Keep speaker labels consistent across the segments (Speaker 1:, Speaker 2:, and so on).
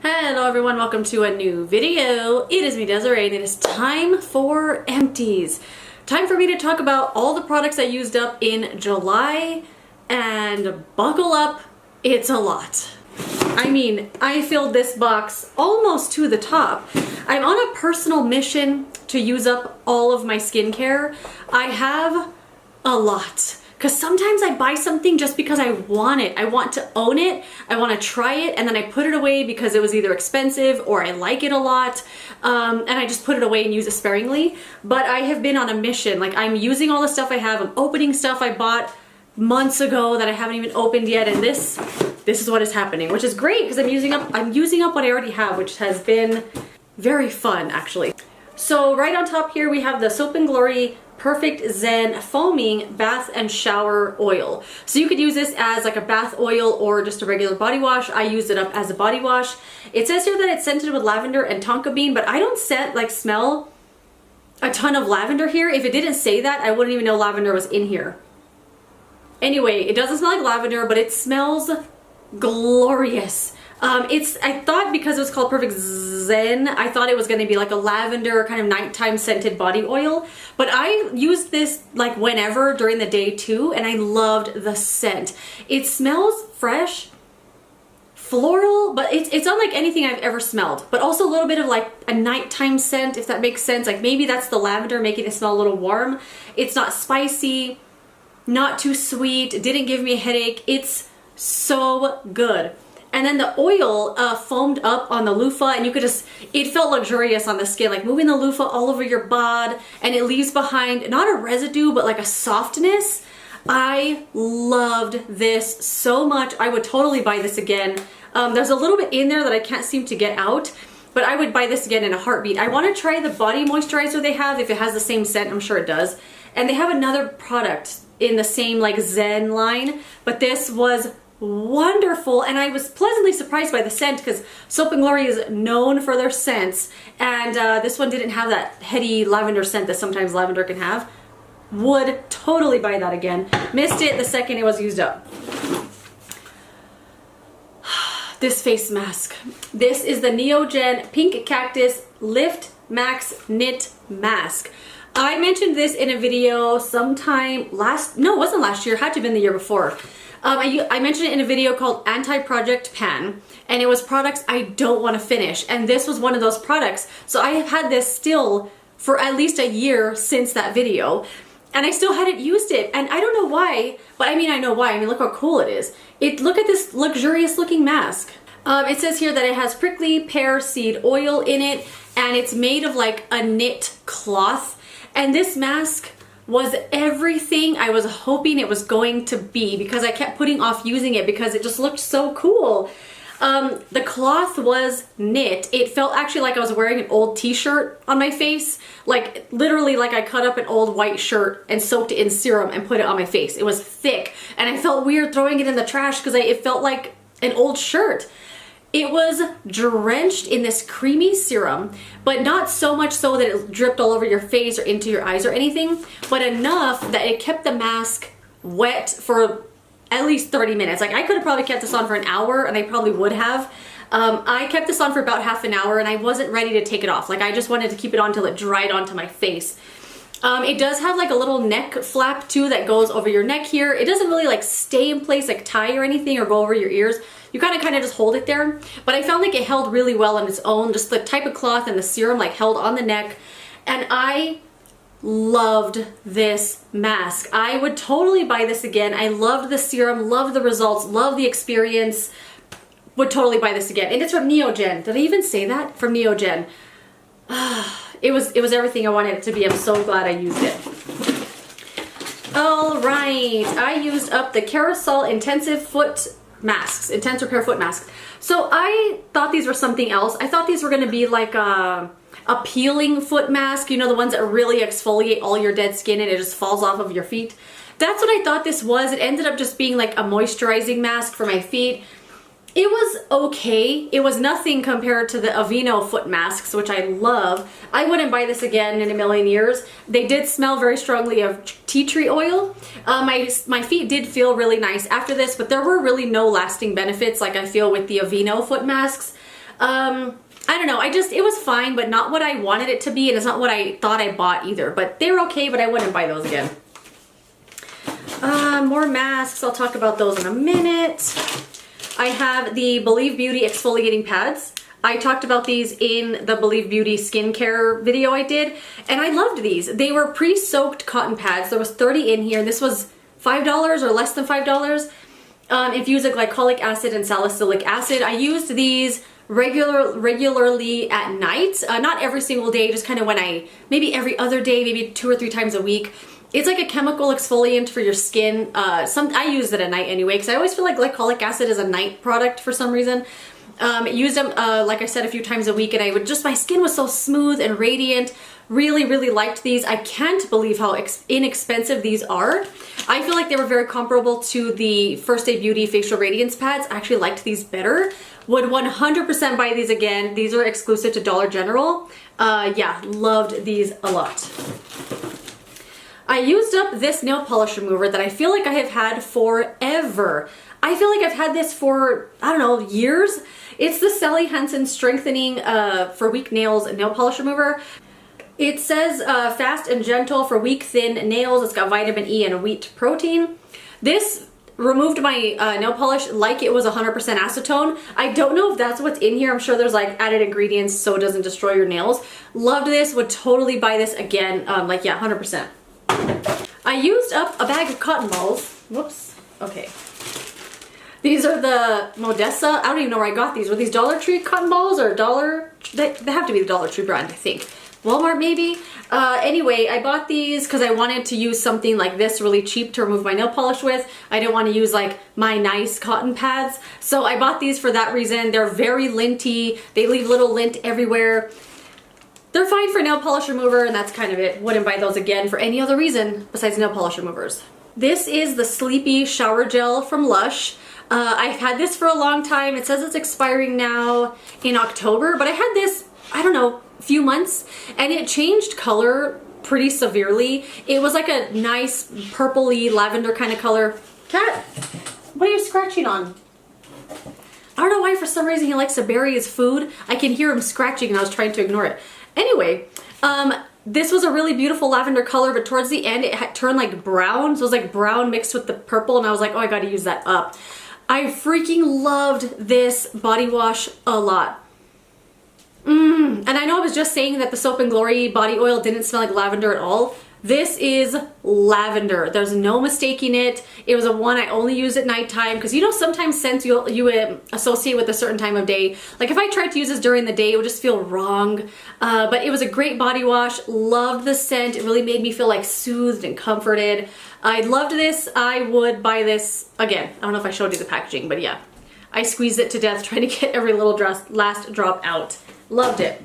Speaker 1: Hello everyone, welcome to a new video. It is me, Desiree, and it is time for empties. Time for me to talk about all the products I used up in July, and buckle up, it's a lot. I mean, I filled this box almost to the top. I'm on a personal mission to use up all of my skincare. I have a lot. Because sometimes I buy something just because I want it. I want to own it, I want to try it, and then I put it away because it was either expensive or I like it a lot, and I just put it away and use it sparingly. But I have been on a mission. Like, I'm using all the stuff I have, I'm opening stuff I bought months ago that I haven't even opened yet, and this is what is happening, which is great because I'm using up what I already have, which has been very fun actually. So right on top here we have the Soap & Glory Perfect Zen Foaming Bath and Shower Oil. So you could use this as like a bath oil or just a regular body wash. I used it up as a body wash. It says here that it's scented with lavender and tonka bean, but I don't smell a ton of lavender here. If it didn't say that, I wouldn't even know lavender was in here. Anyway, it doesn't smell like lavender, but it smells glorious. I thought because it was called Perfect Zen, I thought it was going to be like a lavender kind of nighttime scented body oil, but I used this like whenever during the day too, and I loved the scent. It smells fresh, floral, but it's unlike anything I've ever smelled, but also a little bit of like a nighttime scent, if that makes sense. Like maybe that's the lavender making it smell a little warm. It's not spicy, not too sweet, it didn't give me a headache. It's so good. And then the oil foamed up on the loofah, and you could just, it felt luxurious on the skin, like moving the loofah all over your bod, and it leaves behind not a residue, but like a softness. I loved this so much. I would totally buy this again. There's a little bit in there that I can't seem to get out, but I would buy this again in a heartbeat. I want to try the body moisturizer they have, if it has the same scent. I'm sure it does. And they have another product in the same like Zen line, but this was wonderful, and I was pleasantly surprised by the scent because Soap & Glory is known for their scents, and this one didn't have that heady lavender scent that sometimes lavender can have. Would totally buy that again. Missed it the second it was used up. This face mask. This is the Neogen Pink Cactus Lift Max Knit Mask. I mentioned this in a video sometime it wasn't last year, had to have been the year before. I mentioned it in a video called Anti-Project Pan, and it was products I don't want to finish, and this was one of those products. So I have had this still for at least a year since that video, and I still hadn't used it, and I don't know why, but I mean I know why. I mean, look how cool it is. Look at this luxurious looking mask. It says here that it has prickly pear seed oil in it, and it's made of like a knit cloth, and this mask was everything I was hoping it was going to be because I kept putting off using it because it just looked so cool. The cloth was knit. It felt actually like I was wearing an old t-shirt on my face. Like literally like I cut up an old white shirt and soaked it in serum and put it on my face. It was thick, and I felt weird throwing it in the trash because it felt like an old shirt. It was drenched in this creamy serum, but not so much so that it dripped all over your face or into your eyes or anything, but enough that it kept the mask wet for at least 30 minutes. Like I could have probably kept this on for an hour, and I probably would have. I kept this on for about half an hour, and I wasn't ready to take it off. Like I just wanted to keep it on until it dried onto my face. It does have like a little neck flap too that goes over your neck here. It doesn't really like stay in place like tie or anything or go over your ears. You kind of just hold it there, but I found like it held really well on its own. Just the type of cloth and the serum like held on the neck, and I loved this mask. I would totally buy this again. I loved the serum, loved the results, loved the experience. Would totally buy this again. And it's from Neogen. Did I even say that? From Neogen. It was everything I wanted it to be. I'm so glad I used it. All right, I used up the Carousel Intensive Foot Masks, Intense Repair Foot Masks. So I thought these were something else. I thought these were going to be like a peeling foot mask, you know, the ones that really exfoliate all your dead skin and it just falls off of your feet. That's what I thought this was. It ended up just being like a moisturizing mask for my feet. It was okay. It was nothing compared to the Aveeno foot masks, which I love. I wouldn't buy this again in a million years. They did smell very strongly of tea tree oil. My feet did feel really nice after this, but there were really no lasting benefits like I feel with the Aveeno foot masks. I don't know, it was fine, but not what I wanted it to be, and it's not what I thought I bought either. But they were okay, but I wouldn't buy those again. More masks, I'll talk about those in a minute. I have the Believe Beauty exfoliating pads. I talked about these in the Believe Beauty skincare video I did, and I loved these. They were pre-soaked cotton pads. There was 30 in here. This was $5 or less than $5. Infused with glycolic acid and salicylic acid. I used these regularly at night, not every single day, just kind of when maybe every other day, maybe 2 or 3 times a week. It's like a chemical exfoliant for your skin. I use it at night anyway, because I always feel like glycolic acid is a night product for some reason. Used them, like I said, a few times a week, and my skin was so smooth and radiant. Really, really liked these. I can't believe how inexpensive these are. I feel like they were very comparable to the First Aid Beauty Facial Radiance Pads. I actually liked these better. Would 100% buy these again. These are exclusive to Dollar General. Yeah, loved these a lot. I used up this nail polish remover that I feel like I have had forever. I feel like I've had this for, I don't know, years. It's the Sally Hansen Strengthening for Weak Nails Nail Polish Remover. It says fast and gentle for weak, thin nails. It's got vitamin E and wheat protein. This removed my nail polish like it was 100% acetone. I don't know if that's what's in here. I'm sure there's like added ingredients so it doesn't destroy your nails. Loved this, would totally buy this again. Like, yeah, 100%. I used up a bag of cotton balls. Whoops. Okay. These are the Modesta. I don't even know where I got these. Were these Dollar Tree cotton balls or They have to be the Dollar Tree brand, I think. Walmart maybe? Anyway, I bought these because I wanted to use something like this really cheap to remove my nail polish with. I didn't want to use like my nice cotton pads. So I bought these for that reason. They're very linty. They leave little lint everywhere. They're fine for nail polish remover, and that's kind of it. Wouldn't buy those again for any other reason besides nail polish removers. This is the Sleepy Shower Gel from Lush. I've had this for a long time. It says it's expiring now in October, but I had this, I don't know, a few months, and it changed color pretty severely. It was like a nice purpley lavender kind of color. Cat, what are you scratching on? I don't know why for some reason he likes to bury his food. I can hear him scratching and I was trying to ignore it. Anyway, this was a really beautiful lavender color, but towards the end it had turned like brown. So it was like brown mixed with the purple, and I was like, oh, I gotta use that up. I freaking loved this body wash a lot. And I know I was just saying that the Soap & Glory body oil didn't smell like lavender at all. This is lavender. There's no mistaking it. It was a one I only use at nighttime because, you know, sometimes scents you associate with a certain time of day. Like if I tried to use this during the day, it would just feel wrong. But it was a great body wash. Loved the scent. It really made me feel like soothed and comforted. I loved this. I would buy this again. I don't know if I showed you the packaging, but yeah. I squeezed it to death trying to get every little last drop out. Loved it.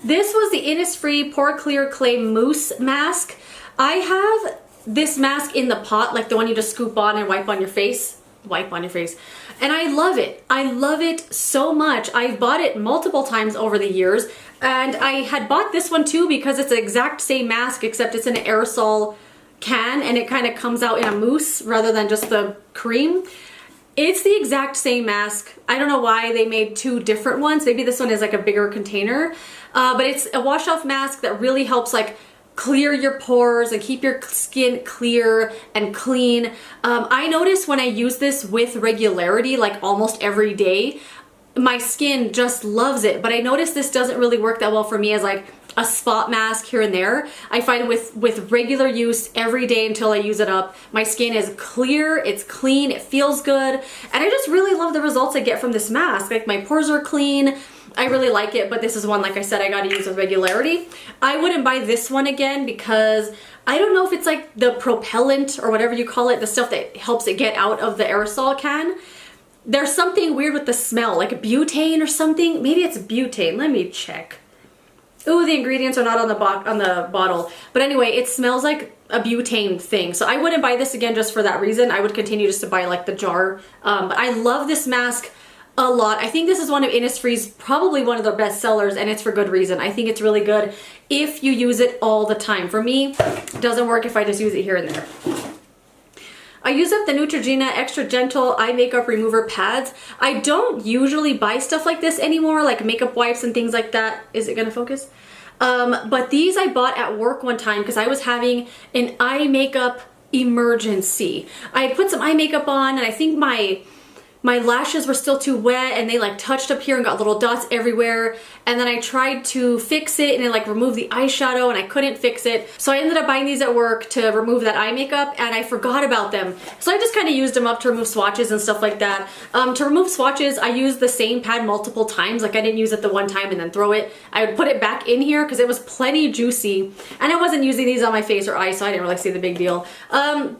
Speaker 1: This was the Innisfree Pore Clear Clay Mousse Mask. I have this mask in the pot, like the one you just scoop on and wipe on your face. Wipe on your face. And I love it. I love it so much. I've bought it multiple times over the years. And I had bought this one too because it's the exact same mask except it's in an aerosol can and it kind of comes out in a mousse rather than just the cream. It's the exact same mask. I don't know why they made two different ones. Maybe this one is like a bigger container. But it's a wash off mask that really helps like clear your pores and keep your skin clear and clean. I notice when I use this with regularity, like almost every day, my skin just loves it. But I notice this doesn't really work that well for me as like a spot mask here and there. I find with regular use every day until I use it up, my skin is clear, it's clean, it feels good, and I just really love the results I get from this mask. Like my pores are clean. I really like it, but this is one, like I said, I gotta use with regularity. I wouldn't buy this one again because I don't know if it's like the propellant or whatever you call it, the stuff that helps it get out of the aerosol can. There's something weird with the smell, like butane or something. Maybe it's butane. Let me check. Ooh, the ingredients are not on the bottle. But anyway, it smells like a butane thing. So I wouldn't buy this again just for that reason. I would continue just to buy like the jar. But I love this mask a lot. I think this is one of Innisfree's, probably one of their best sellers, and it's for good reason. I think it's really good if you use it all the time. For me, it doesn't work if I just use it here and there. I use up the Neutrogena Extra Gentle Eye Makeup Remover Pads. I don't usually buy stuff like this anymore, like makeup wipes and things like that. Is it gonna focus? But these I bought at work one time because I was having an eye makeup emergency. I had put some eye makeup on and I think my lashes were still too wet and they like touched up here and got little dots everywhere. And then I tried to fix it and it like removed the eyeshadow and I couldn't fix it. So I ended up buying these at work to remove that eye makeup and I forgot about them. So I just kind of used them up to remove swatches and stuff like that. To remove swatches, I used the same pad multiple times. Like I didn't use it the one time and then throw it. I would put it back in here because it was plenty juicy. And I wasn't using these on my face or eyes, so I didn't really see the big deal.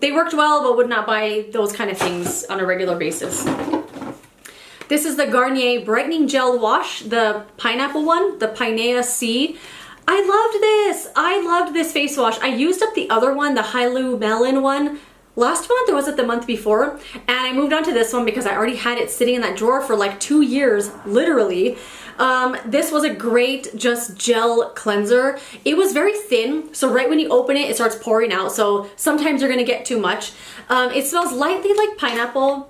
Speaker 1: They worked well, but would not buy those kind of things on a regular basis. This is the Garnier Brightening Gel Wash, the pineapple one, the Pinea C. I loved this. I loved this face wash. I used up the other one, the Hylu Melon one, last month, or was it the month before? And I moved on to this one because I already had it sitting in that drawer for like 2 years, literally. This was a great just gel cleanser. It was very thin, so right when you open it, it starts pouring out. So sometimes you're gonna get too much. It smells lightly like pineapple.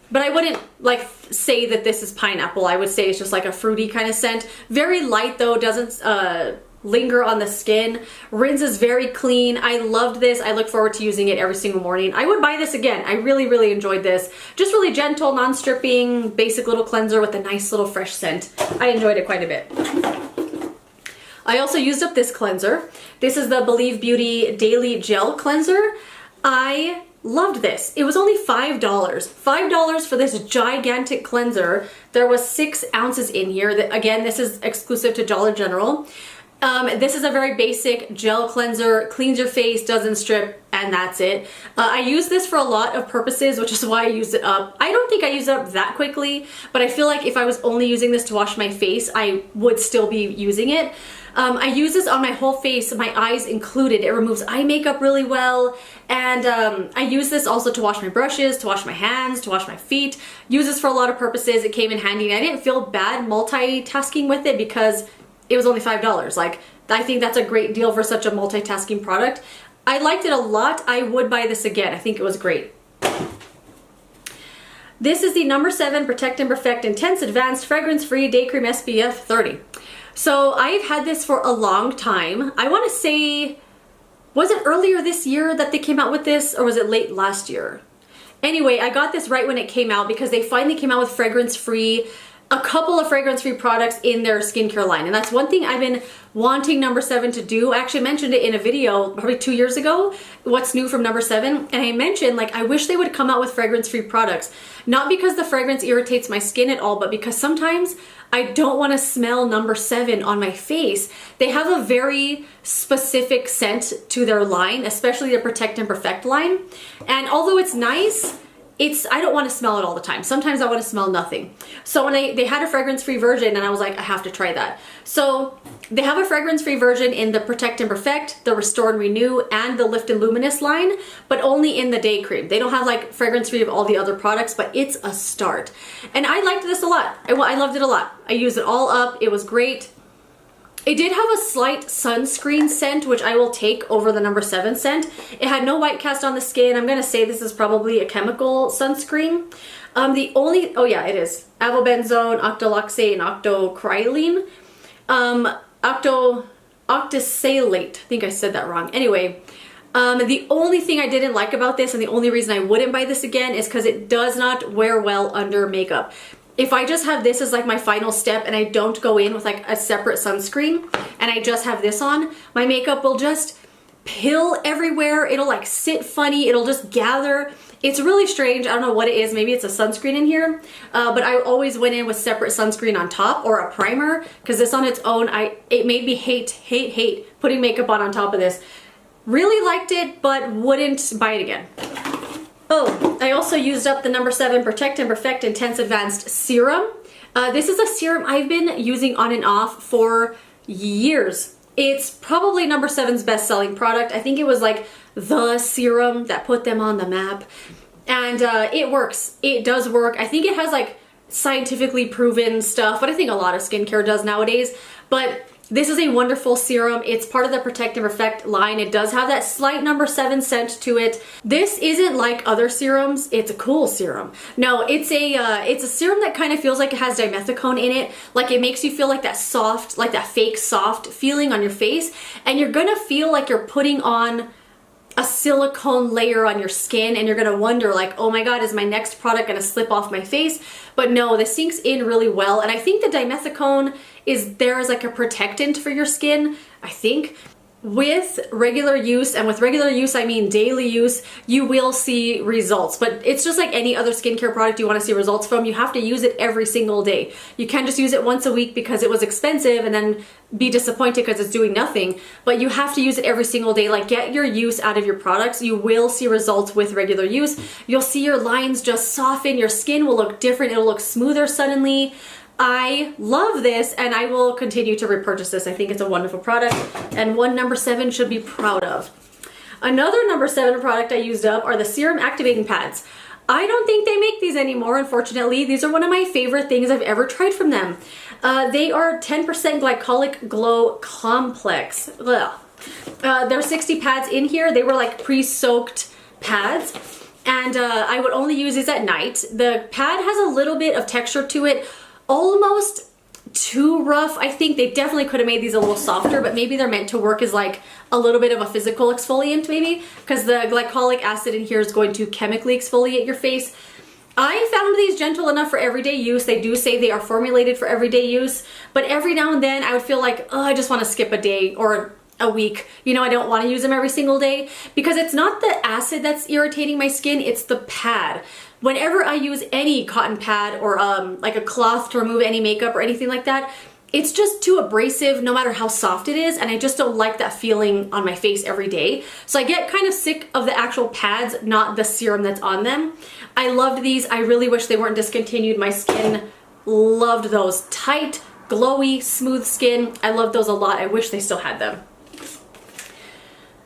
Speaker 1: But I wouldn't like say that this is pineapple. I would say it's just like a fruity kind of scent. Very light though, doesn't linger on the skin. Rinses very clean. I loved this. I look forward to using it every single morning. I would buy this again. I really, really enjoyed this. Just really gentle, non-stripping, basic little cleanser with a nice little fresh scent. I enjoyed it quite a bit. I also used up this cleanser. This is the Believe Beauty Daily Gel Cleanser. I loved this. It was only $5. $5 for this gigantic cleanser. There was 6 ounces in here. Again, this is exclusive to Dollar General. This is a very basic gel cleanser, cleans your face, doesn't strip, and that's it. I use this for a lot of purposes, which is why I used it up. I don't think I used it up that quickly, but I feel like if I was only using this to wash my face, I would still be using it. I use this on my whole face, my eyes included. It removes eye makeup really well. And I use this also to wash my brushes, to wash my hands, to wash my feet. Use this for a lot of purposes. It came in handy. And I didn't feel bad multitasking with it because it was only $5. Like, I think that's a great deal for such a multitasking product. I liked it a lot. I would buy this again. I think it was great. This is the No. 7 Protect and Perfect Intense Advanced Fragrance Free Day Cream SPF 30. So I've had this for a long time. I want to say, was it earlier this year that they came out with this, or was it late last year? Anyway, I got this right when it came out because they finally came out with fragrance-free, a couple of fragrance-free products in their skincare line. And that's one thing I've been wanting No. 7 to do. I actually mentioned it in a video probably 2 years ago, what's new from No. 7. And I mentioned, like, I wish they would come out with fragrance-free products. Not because the fragrance irritates my skin at all, but because sometimes I don't want to smell No. 7 on my face. They have a very specific scent to their line, especially the Protect and Perfect line. And although it's nice, I don't want to smell it all the time. Sometimes I want to smell nothing. So when they had a fragrance-free version, and I was like, I have to try that. So they have a fragrance-free version in the Protect and Perfect, the Restore and Renew, and the Lift and Luminous line, but only in the day cream. They don't have like fragrance-free of all the other products, but it's a start. And I liked this a lot. I loved it a lot. I used it all up. It was great. It did have a slight sunscreen scent, which I will take over the No. 7 scent. It had no white cast on the skin. I'm gonna say this is probably a chemical sunscreen. Oh yeah, it is. Avobenzone, octaloxate, and octocrylene. Octisalate. I think I said that wrong. Anyway, the only thing I didn't like about this, and the only reason I wouldn't buy this again, is because it does not wear well under makeup. If I just have this as like my final step and I don't go in with like a separate sunscreen and I just have this on, my makeup will just pill everywhere. It'll like sit funny. It'll just gather. It's really strange. I don't know what it is. Maybe it's a sunscreen in here. But I always went in with separate sunscreen on top or a primer because this on its own, it made me hate putting makeup on top of this. Really liked it, but wouldn't buy it again. Oh, I also used up the No. 7 Protect and Perfect Intense Advanced Serum. This is a serum I've been using on and off for years. It's probably No. 7's best-selling product. I think it was like the serum that put them on the map. And it works. It does work. I think it has like scientifically proven stuff, but I think a lot of skincare does nowadays. But This is a wonderful serum. It's part of the Protect and Perfect line. It does have that slight number 7 scent to it. This isn't like other serums. It's a cool serum. No, it's a serum that kind of feels like it has dimethicone in it. Like it makes you feel like that soft, like that fake soft feeling on your face. And you're gonna feel like you're putting on a silicone layer on your skin, and you're gonna wonder like, oh my god, is my next product gonna slip off my face? But no, this sinks in really well, and I think the dimethicone is there as like a protectant for your skin, I think. With regular use, and with regular use I mean daily use, you will see results. But it's just like any other skincare product you want to see results from. You have to use it every single day. You can't just use it once a week because it was expensive and then be disappointed because it's doing nothing. But you have to use it every single day. Like, get your use out of your products. You will see results with regular use. You'll see your lines just soften. Your skin will look different. It'll look smoother suddenly. I love this, and I will continue to repurchase this. I think it's a wonderful product, and one number 7 should be proud of. Another number 7 product I used up are the Serum Activating Pads. I don't think they make these anymore, unfortunately. These are one of my favorite things I've ever tried from them. They are 10% Glycolic Glow Complex. There's 60 pads in here. They were like pre-soaked pads, and I would only use these at night. The pad has a little bit of texture to it, almost too rough. I think they definitely could have made these a little softer, but maybe they're meant to work as like a little bit of a physical exfoliant maybe, because the glycolic acid in here is going to chemically exfoliate your face. I found these gentle enough for everyday use. They do say they are formulated for everyday use, but every now and then I would feel like, oh, I just want to skip a day or a week. You know, I don't want to use them every single day, because it's not the acid that's irritating my skin, it's the pad. Whenever I use any cotton pad or like a cloth to remove any makeup or anything like that, it's just too abrasive no matter how soft it is, and I just don't like that feeling on my face every day. So I get kind of sick of the actual pads, not the serum that's on them. I loved these. I really wish they weren't discontinued. My skin loved those. Tight, glowy, smooth skin. I loved those a lot. I wish they still had them.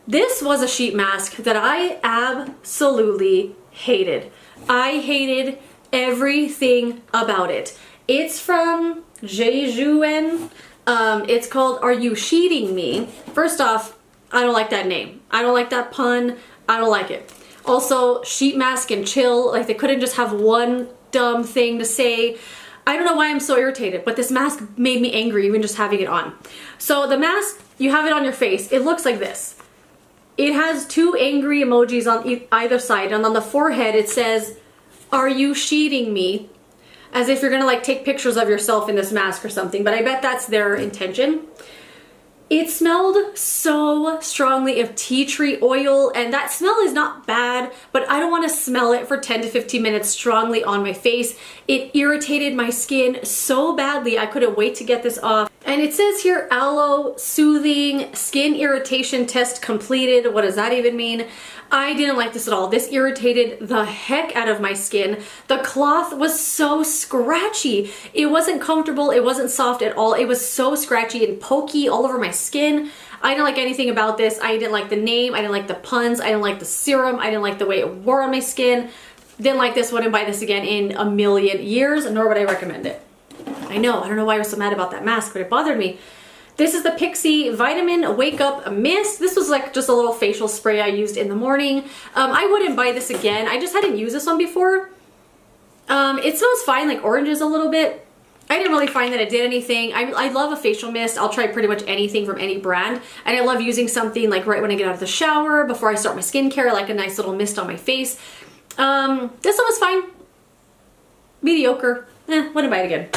Speaker 1: This was a sheet mask that I absolutely hated. I hated everything about it. It's from Jejuan. It's called Are You Sheeting Me? First off, I don't like that name. I don't like that pun. I don't like it. Also, sheet mask and chill. Like, they couldn't just have one dumb thing to say. I don't know why I'm so irritated, but this mask made me angry even just having it on. So the mask, you have it on your face. It looks like this. It has 2 angry emojis on either side, and on the forehead it says, "Are you sheeting me?" As if you're gonna like take pictures of yourself in this mask or something, but I bet that's their intention. It smelled so strongly of tea tree oil, and that smell is not bad, but I don't want to smell it for 10 to 15 minutes strongly on my face. It irritated my skin so badly, I couldn't wait to get this off. And it says here, aloe soothing, skin irritation test completed. What does that even mean? I didn't like this at all. This irritated the heck out of my skin. The cloth was so scratchy. It wasn't comfortable. It wasn't soft at all. It was so scratchy and pokey all over my skin. I didn't like anything about this. I didn't like the name. I didn't like the puns. I didn't like the serum. I didn't like the way it wore on my skin. Didn't like this. Wouldn't buy this again in a million years, nor would I recommend it. I know. I don't know why I was so mad about that mask, but it bothered me. This is the Pixi Vitamin Wake Up Mist. This was like just a little facial spray I used in the morning. I wouldn't buy this again. I just hadn't used this one before. It smells fine, like oranges a little bit. I didn't really find that it did anything. I love a facial mist. I'll try pretty much anything from any brand. And I love using something like right when I get out of the shower, before I start my skincare, like a nice little mist on my face. This one was fine. Mediocre. Wouldn't buy it again.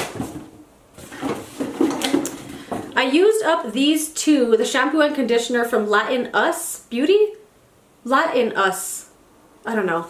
Speaker 1: I used up these 2, the shampoo and conditioner from Latin Us Beauty? Latin Us. I don't know.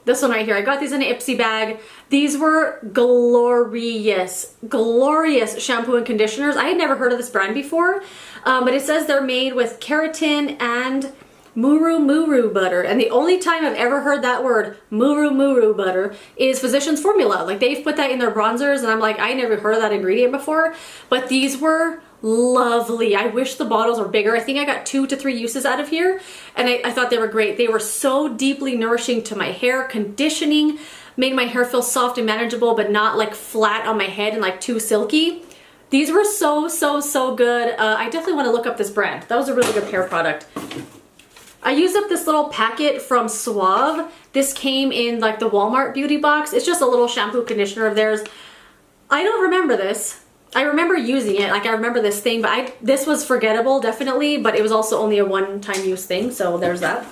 Speaker 1: This one right here. I got these in an Ipsy bag. These were glorious, glorious shampoo and conditioners. I had never heard of this brand before, but it says they're made with keratin and muru butter. And the only time I've ever heard that word, muru butter, is Physicians Formula. Like, they've put that in their bronzers, and I'm like, I never heard of that ingredient before. But these were lovely. I wish the bottles were bigger. I think I got 2 to 3 uses out of here, and I thought they were great. They were so deeply nourishing to my hair, conditioning, made my hair feel soft and manageable, but not like flat on my head and like too silky. These were so, so, so good. I definitely want to look up this brand. That was a really good hair product. I used up this little packet from Suave. This came in like the Walmart beauty box. It's just a little shampoo conditioner of theirs. I don't remember this. I remember using it, like I remember this thing, but this was forgettable, definitely, but it was also only a one-time use thing, so there's that.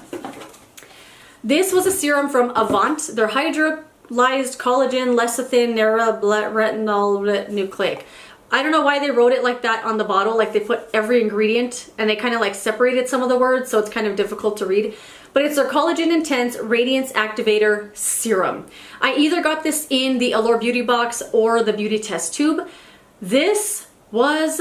Speaker 1: This was a serum from Avant. Their hydrolyzed collagen, lecithin, retinol, nucleic. I don't know why they wrote it like that on the bottle, like they put every ingredient and they kind of like separated some of the words, so it's kind of difficult to read. But it's their Collagen Intense Radiance Activator Serum. I either got this in the Allure Beauty box or the Beauty Test tube. This was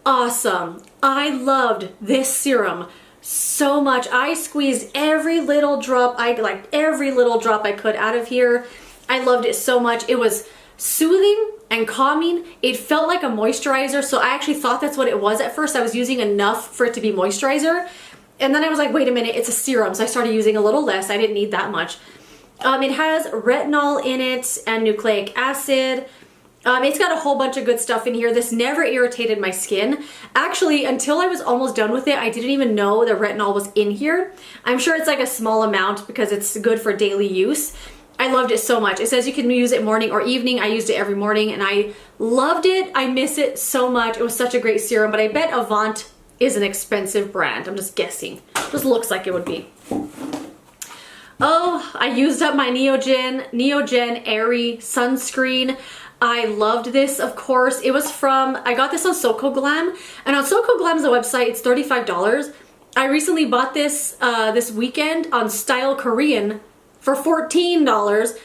Speaker 1: awesome. I loved this serum so much. I squeezed every little drop, every little drop I could out of here. I loved it so much. It was soothing and calming. It felt like a moisturizer, so I actually thought that's what it was at first. I was using enough for it to be moisturizer, and then I was like, wait a minute, it's a serum, so I started using a little less. I didn't need that much. It has retinol in it and nucleic acid. It's got a whole bunch of good stuff in here. This never irritated my skin. Actually, until I was almost done with it, I didn't even know the retinol was in here. I'm sure it's like a small amount because it's good for daily use. I loved it so much. It says you can use it morning or evening. I used it every morning and I loved it. I miss it so much. It was such a great serum, but I bet Avant is an expensive brand. I'm just guessing. It just looks like it would be. Oh, I used up my Neogen Airy Sunscreen. I loved this, of course. It was from, I got this on Soko Glam, and on Soko Glam's website, it's $35. I recently bought this this weekend on Style Korean for $14.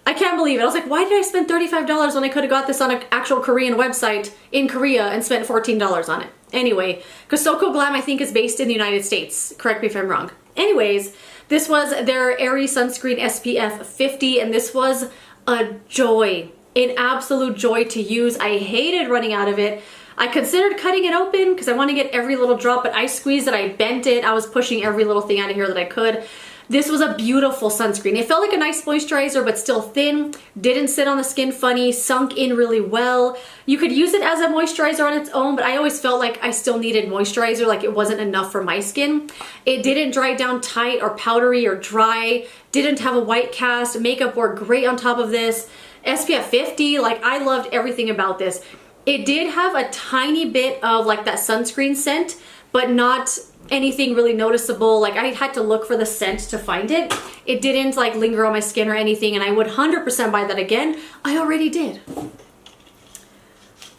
Speaker 1: I can't believe it. I was like, why did I spend $35 when I could have got this on an actual Korean website in Korea and spent $14 on it? Anyway, because Soko Glam I think is based in the United States. Correct me if I'm wrong. Anyways, this was their Airy Sunscreen SPF 50, and this was a joy. An absolute joy to use. I hated running out of it. I considered cutting it open because I want to get every little drop, but I squeezed it, I bent it, I was pushing every little thing out of here that I could. This was a beautiful sunscreen. It felt like a nice moisturizer, but still thin, didn't sit on the skin funny, sunk in really well. You could use it as a moisturizer on its own, but I always felt like I still needed moisturizer, like it wasn't enough for my skin. It didn't dry down tight or powdery or dry, didn't have a white cast, makeup worked great on top of this. SPF 50, like I loved everything about this. It did have a tiny bit of like that sunscreen scent, but not anything really noticeable. Like I had to look for the scent to find it. It didn't like linger on my skin or anything, and I would 100% buy that again. I already did.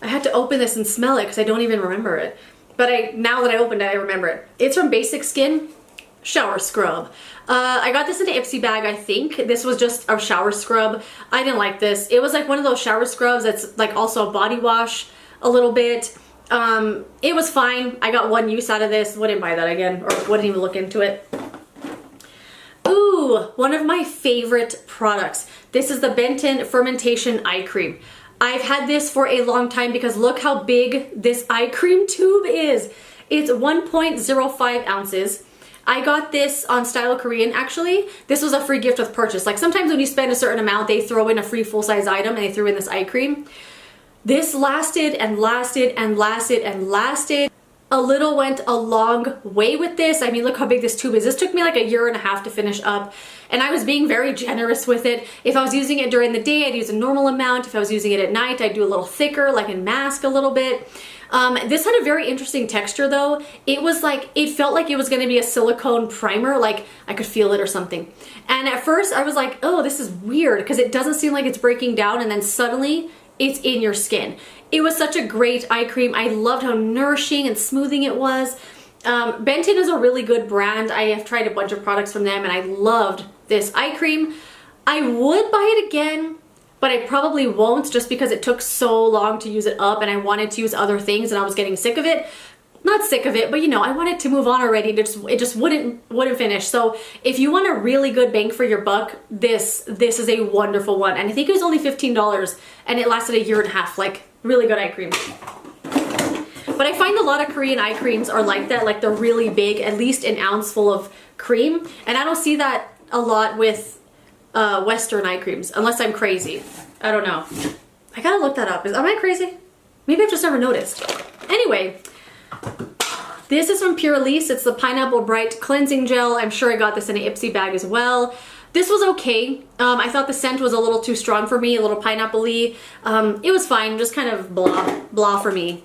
Speaker 1: I had to open this and smell it because I don't even remember it. But now that I opened it, I remember it. It's from Basic Skin Shower Scrub. I got this in an Ipsy bag, I think. This was just a shower scrub. I didn't like this. It was like one of those shower scrubs that's like also a body wash a little bit. It was fine. I got one use out of this. Wouldn't buy that again, or wouldn't even look into it. Ooh, one of my favorite products. This is the Benton Fermentation Eye Cream. I've had this for a long time because look how big this eye cream tube is. It's 1.05 ounces. I got this on Style Korean actually. This was a free gift with purchase. Like sometimes when you spend a certain amount, they throw in a free full-size item, and they threw in this eye cream. This lasted and lasted and lasted and lasted. A little went a long way with this. I mean, look how big this tube is. This took me like 1.5 years to finish up, and I was being very generous with it. If I was using it during the day, I'd use a normal amount. If I was using it at night, I'd do a little thicker, like in mask a little bit. This had a very interesting texture though. It was like, it felt like it was gonna be a silicone primer, like I could feel it or something. And at first I was like, oh, this is weird, because it doesn't seem like it's breaking down, and then suddenly it's in your skin. It was such a great eye cream. I loved how nourishing and smoothing it was. Benton is a really good brand. I have tried a bunch of products from them, and I loved this eye cream. I would buy it again, but I probably won't, just because it took so long to use it up and I wanted to use other things and I was getting sick of it. Not sick of it, but you know, I wanted to move on already. It just wouldn't finish. So if you want a really good bang for your buck, this is a wonderful one. And I think it was only $15 and it lasted 1.5 years. Like, really good eye cream. But I find a lot of Korean eye creams are like that, like they're really big, at least an ounce full of cream. And I don't see that a lot with Western eye creams, unless I'm crazy. I don't know. I gotta look that up. Am I crazy? Maybe I've just never noticed. Anyway, this is from Pure Elise. It's the Pineapple Bright Cleansing Gel. I'm sure I got this in an Ipsy bag as well. This was okay. I thought the scent was a little too strong for me, a little pineapple-y. It was fine, just kind of blah for me.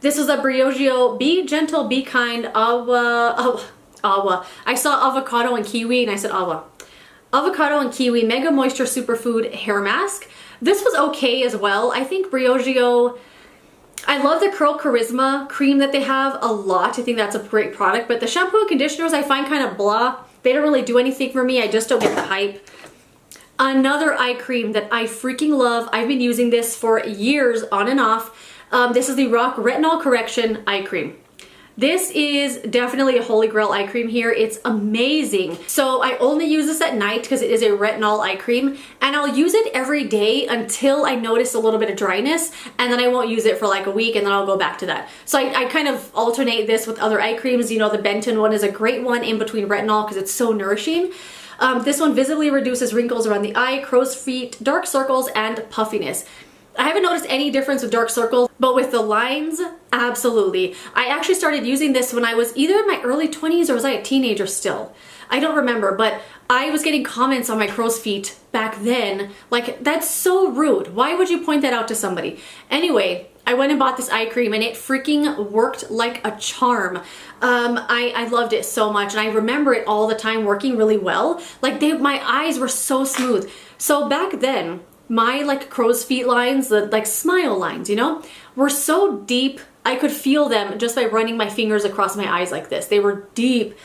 Speaker 1: This is a Briogeo Be Gentle, Be Kind Awa. I saw avocado and kiwi and I said awa. Avocado and kiwi Mega Moisture Superfood Hair Mask. This was okay as well. I think Briogeo, I love the Curl Charisma cream that they have a lot. I think that's a great product, but the shampoo and conditioners I find kind of blah. They don't really do anything for me. I just don't get the hype. Another eye cream that I freaking love. I've been using this for years on and off. This is the Rock Retinol Correction Eye Cream. This is definitely a holy grail eye cream here. It's amazing. So I only use this at night because it is a retinol eye cream, and I'll use it every day until I notice a little bit of dryness, and then I won't use it for like a week and then I'll go back to that. So I kind of alternate this with other eye creams. You know, the Benton one is a great one in between retinol because it's so nourishing. This one visibly reduces wrinkles around the eye, crow's feet, dark circles, and puffiness. I haven't noticed any difference with dark circles, but with the lines, absolutely. I actually started using this when I was either in my early 20s or was I a teenager still? I don't remember, but I was getting comments on my crow's feet back then. Like, that's so rude. Why would you point that out to somebody? Anyway, I went and bought this eye cream and it freaking worked like a charm. I loved it so much, and I remember it all the time working really well. Like, my eyes were so smooth. So back then, my like crow's feet lines, the like smile lines, you know, were so deep. I could feel them just by running my fingers across my eyes like this. They were deep.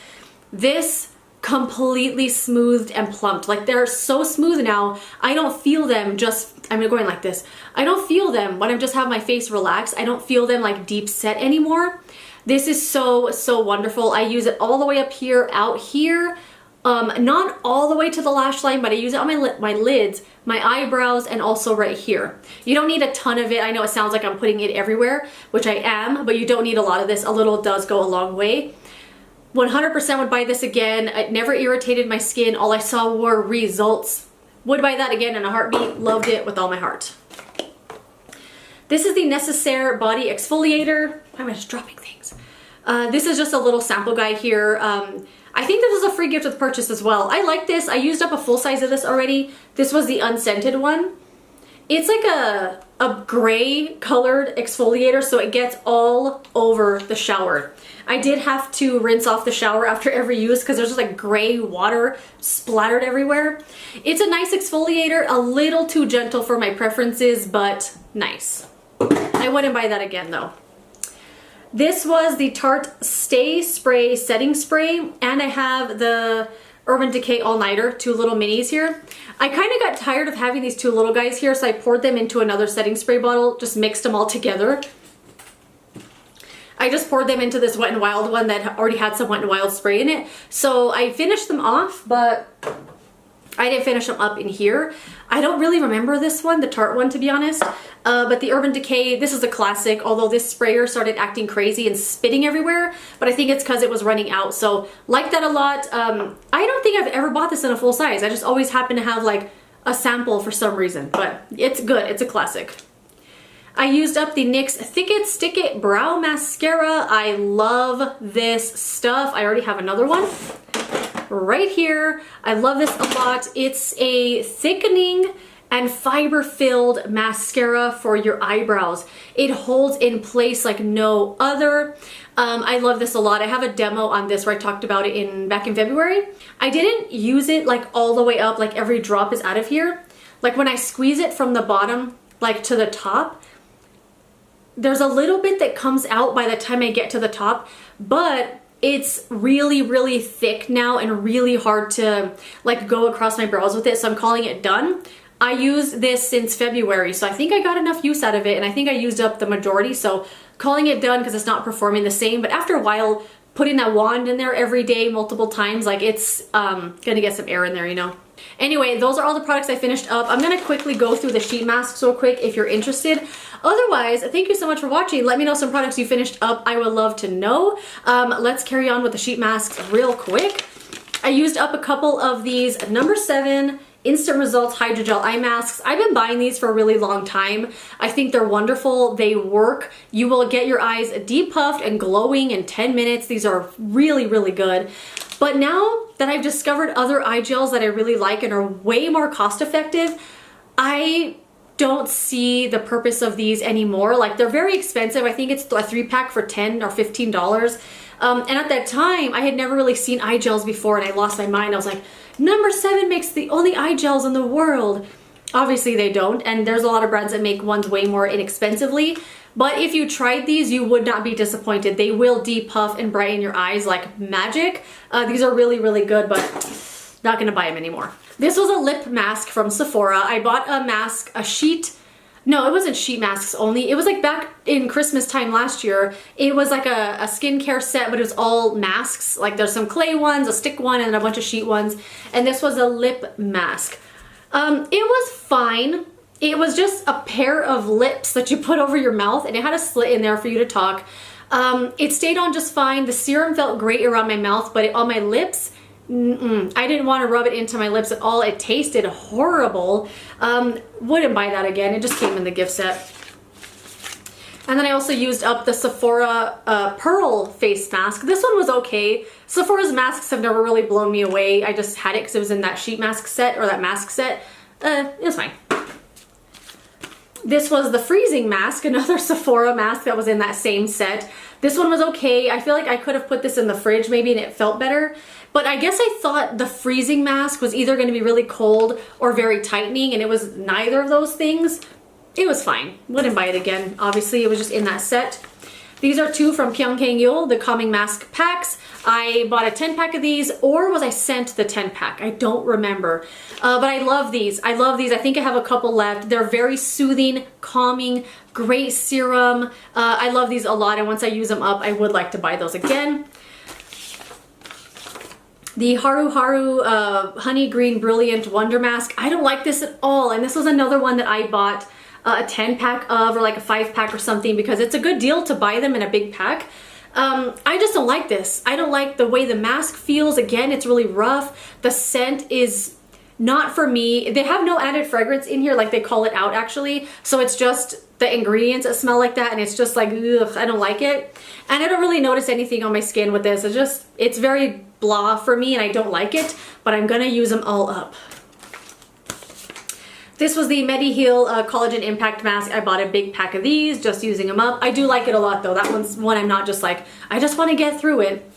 Speaker 1: This completely smoothed and plumped. Like, they're so smooth now. I don't feel them just, I'm going like this. I don't feel them when I just have my face relaxed. I don't feel them like deep set anymore. This is so, so wonderful. I use it all the way up here, out here. Not all the way to the lash line, but I use it on my lids, my eyebrows, and also right here. You don't need a ton of it. I know it sounds like I'm putting it everywhere, which I am, but you don't need a lot of this. A little does go a long way. 100% would buy this again. It never irritated my skin. All I saw were results. Would buy that again in a heartbeat. Loved it with all my heart. This is the Necessaire Body Exfoliator. Why am I just dropping things? This is just a little sample guide here. I think this was a free gift with purchase as well. I like this. I used up a full size of this already. This was the unscented one. It's like a gray colored exfoliator, so it gets all over the shower. I did have to rinse off the shower after every use because there's just like gray water splattered everywhere. It's a nice exfoliator, a little too gentle for my preferences, but nice. I wouldn't buy that again though. This was the Tarte Stay Spray Setting Spray, and I have the Urban Decay All-Nighter, 2 little minis here. I kind of got tired of having these 2 little guys here, so I poured them into another setting spray bottle, just mixed them all together. I just poured them into this Wet n Wild one that already had some Wet n Wild spray in it. So I finished them off, but I didn't finish them up in here. I don't really remember this one, the Tarte one, to be honest. But the Urban Decay, this is a classic, although this sprayer started acting crazy and spitting everywhere, but I think it's because it was running out. So like that a lot. I don't think I've ever bought this in a full size. I just always happen to have like a sample for some reason, but it's good. It's a classic. I used up the NYX Thick It Stick It Brow Mascara. I love this stuff. I already have another one right here. I love this a lot. It's a thickening and fiber-filled mascara for your eyebrows. It holds in place like no other. I love this a lot. I have a demo on this where I talked about it back in February. I didn't use it like all the way up, like every drop is out of here. Like when I squeeze it from the bottom like to the top, there's a little bit that comes out by the time I get to the top, but it's really, really thick now and really hard to like go across my brows with it, so I'm calling it done. I used this since February, so I think I got enough use out of it, and I think I used up the majority, so calling it done because it's not performing the same. But after a while, putting that wand in there every day, multiple times, like it's gonna get some air in there, you know? Anyway, those are all the products I finished up. I'm gonna quickly go through the sheet masks real quick if you're interested. Otherwise, thank you so much for watching. Let me know some products you finished up. I would love to know. Let's carry on with the sheet masks real quick. I used up a couple of these number 7 Instant Results Hydrogel Eye Masks. I've been buying these for a really long time. I think they're wonderful. They work. You will get your eyes depuffed and glowing in 10 minutes. These are really, really good. But now that I've discovered other eye gels that I really like and are way more cost effective, I don't see the purpose of these anymore. Like, they're very expensive. I think it's a 3-pack for $10 or $15. And at that time, I had never really seen eye gels before, and I lost my mind. I was like, number 7 makes the only eye gels in the world. Obviously they don't, and there's a lot of brands that make ones way more inexpensively. But if you tried these, you would not be disappointed. They will depuff and brighten your eyes like magic. These are really, really good, but not gonna buy them anymore. This was a lip mask from Sephora. I bought a mask, a sheet. No, it wasn't sheet masks only. It was like back in Christmas time last year. It was like a skincare set, but it was all masks. Like, there's some clay ones, a stick one, and a bunch of sheet ones. And this was a lip mask. It was fine. It was just a pair of lips that you put over your mouth, and it had a slit in there for you to talk. It stayed on just fine. The serum felt great around my mouth, but on my lips, I didn't want to rub it into my lips at all. It tasted horrible. Wouldn't buy that again. It just came in the gift set. And then I also used up the Sephora Pearl face mask. This one was okay. Sephora's masks have never really blown me away. I just had it because it was in that sheet mask set, or that mask set. It was fine. This was the freezing mask, another Sephora mask that was in that same set. This one was okay. I feel like I could have put this in the fridge maybe and it felt better. But I guess I thought the freezing mask was either going to be really cold or very tightening, and it was neither of those things. It was fine. Wouldn't buy it again. Obviously, it was just in that set. These are 2 from Kyunghae, the Calming Mask packs. I bought a 10-pack of these, or was I sent the 10-pack? I don't remember. But I love these. I love these. I think I have a couple left. They're very soothing, calming, great serum. I love these a lot, and once I use them up, I would like to buy those again. The Haru Haru Honey Green Brilliant Wonder Mask. I don't like this at all, and this was another one that I bought a 10-pack of, or like a 5-pack or something, because it's a good deal to buy them in a big pack. I just don't like this. I don't like the way the mask feels. Again, it's really rough. The scent is not for me. They have no added fragrance in here, like they call it out actually. So it's just the ingredients that smell like that, and it's just like, ugh, I don't like it. And I don't really notice anything on my skin with this. It's very blah for me, and I don't like it, but I'm gonna use them all up. This was the Mediheal Collagen Impact Mask. I bought a big pack of these, just using them up. I do like it a lot though. That one's one I'm not just like, I just want to get through it.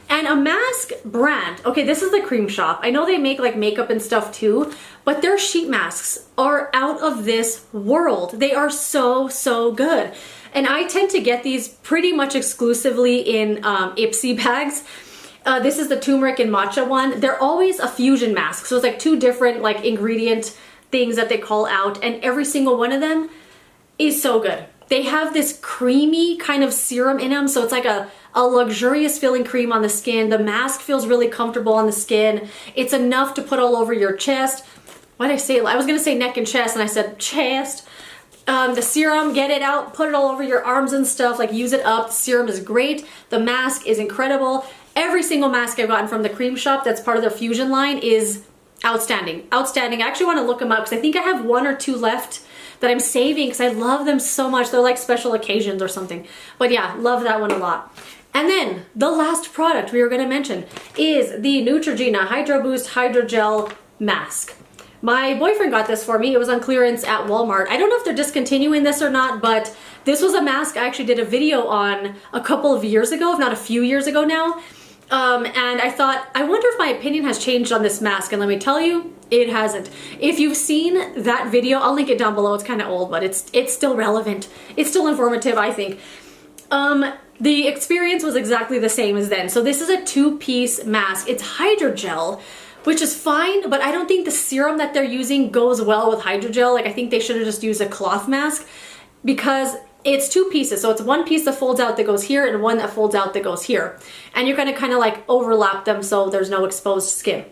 Speaker 1: And a mask brand. Okay, this is the Cream Shop. I know they make like makeup and stuff too, but their sheet masks are out of this world. They are so, so good. And I tend to get these pretty much exclusively in Ipsy bags. This is the turmeric and matcha one. They're always a fusion mask. So it's like 2 different like ingredient things that they call out, and every single one of them is so good. They have this creamy kind of serum in them, so it's like a luxurious feeling cream on the skin. The mask feels really comfortable on the skin. It's enough to put all over your chest. What did I say? I was gonna say neck and chest, and I said chest. The serum, get it out, put it all over your arms and stuff, like use it up. The serum is great. The mask is incredible. Every single mask I've gotten from the Cream Shop that's part of their fusion line is outstanding. Outstanding. I actually want to look them up because I think I have 1 or 2 left that I'm saving because I love them so much. They're like special occasions or something. But yeah, love that one a lot. And then the last product we were going to mention is the Neutrogena Hydro Boost Hydrogel Mask. My boyfriend got this for me. It was on clearance at Walmart. I don't know if they're discontinuing this or not, but this was a mask I actually did a video on a couple of years ago, if not a few years ago now. And I thought, I wonder if my opinion has changed on this mask, and let me tell you, it hasn't. If you've seen that video, I'll link it down below. It's kind of old, but it's still relevant. It's still informative, I think. The experience was exactly the same as then. So this is a 2-piece mask. It's hydrogel, which is fine, but I don't think the serum that they're using goes well with hydrogel. Like, I think they should have just used a cloth mask, because it's 2 pieces. So it's 1 piece that folds out that goes here and 1 that folds out that goes here. And you're gonna kind of like overlap them so there's no exposed skin.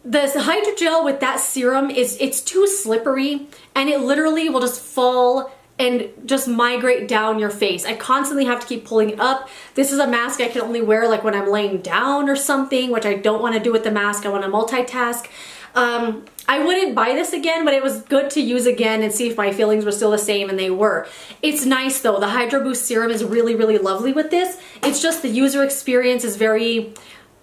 Speaker 1: The hydrogel with that serum it's too slippery, and it literally will just fall and just migrate down your face. I constantly have to keep pulling it up. This is a mask I can only wear like when I'm laying down or something, which I don't want to do with the mask. I want to multitask. I wouldn't buy this again, but it was good to use again and see if my feelings were still the same, and they were. It's nice though. The Hydro Boost Serum is really, really lovely with this. It's just the user experience is very,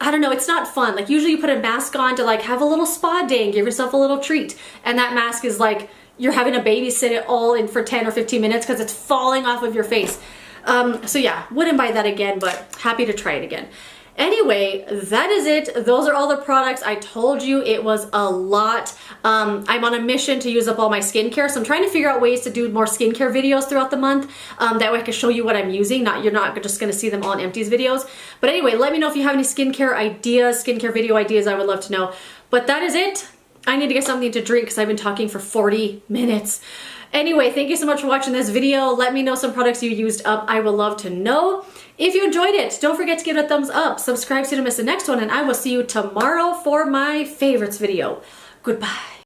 Speaker 1: I don't know, it's not fun. Like usually you put a mask on to like have a little spa day and give yourself a little treat. And that mask is like, you're having to babysit it all in for 10 or 15 minutes because it's falling off of your face. So yeah, wouldn't buy that again, but happy to try it again. Anyway, that is it. Those are all the products. I told you it was a lot. I'm on a mission to use up all my skincare, so I'm trying to figure out ways to do more skincare videos throughout the month. That way I can show you what I'm using. You're not just gonna see them all in Empties videos. But anyway, let me know if you have any skincare ideas, skincare video ideas. I would love to know. But that is it. I need to get something to drink because I've been talking for 40 minutes. Anyway, thank you so much for watching this video. Let me know some products you used up. I would love to know. If you enjoyed it, don't forget to give it a thumbs up. Subscribe so you don't miss the next one, and I will see you tomorrow for my favorites video. Goodbye.